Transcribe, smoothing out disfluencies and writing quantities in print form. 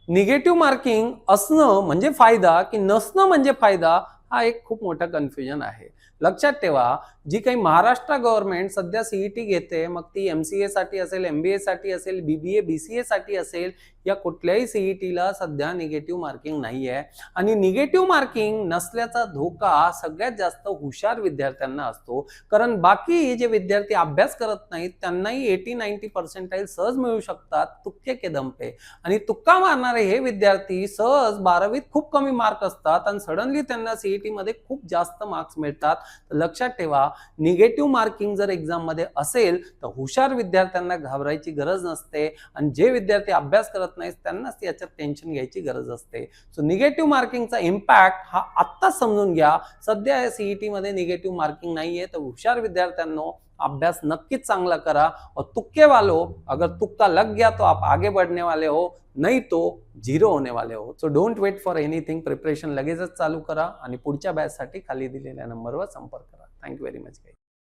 Negative marking असणं म्हणजे फायदा की नसणं म्हणजे फायदा, हा एक खूप मोठा कन्फ्युजन आहे. लक्षात ठेवा, जी काही महाराष्ट्र गव्हर्नमेंट सध्या सीईटी घेते, मग ती एमसीए साठी असेल, एमबीए साठी असेल, बीबीए बीसीए साठी असेल, या कुठल्याही सीईटीला सध्या निगेटिव्ह मार्किंग नाही आहे. आणि निगेटिव्ह मार्किंग नसल्याचा धोका सगळ्यात जास्त हुशार विद्यार्थ्यांना असतो. कारण बाकी जे विद्यार्थी अभ्यास करत नाहीत त्यांनाही 80-90% सहज मिळू शकतात, तुक्के के दम पे. आणि तुक्का मारणारे हे विद्यार्थी सहज 12वीत खूप कमी मार्क असतात आणि सडनली त्यांना सीईटी मध्ये खूप जास्त मार्क्स मिळतात. लक्षात ठेवा, निगेटिव्ह मार्किंग जर एक्झाम मध्ये असेल तर हुशार विद्यार्थ्यांना घाबरायची गरज नसते आणि जे विद्यार्थी अभ्यास करत नाहीत त्यांनाच याच्यात टेन्शन घ्यायची गरज असते. सो निगेटिव्ह मार्किंगचा इम्पॅक्ट हा आत्ताच समजून घ्या. सध्या या सीईटी मध्ये निगेटिव्ह मार्किंग नाहीये, तर हुशार विद्यार्थ्यांनो अभ्यास नक्कीच चांगला करा. और तुक्के वालों, अगर तुक्का लग गया तो आप आगे बढ़ने वाले हो, नहीं तो झिरो होने वाले हो. So don't wait for anything, preparation लगेचच चालू करा आणि पुढच्या बॅचसाठी खाली दिलेल्या नंबरवर संपर्क करा. Thank you very much.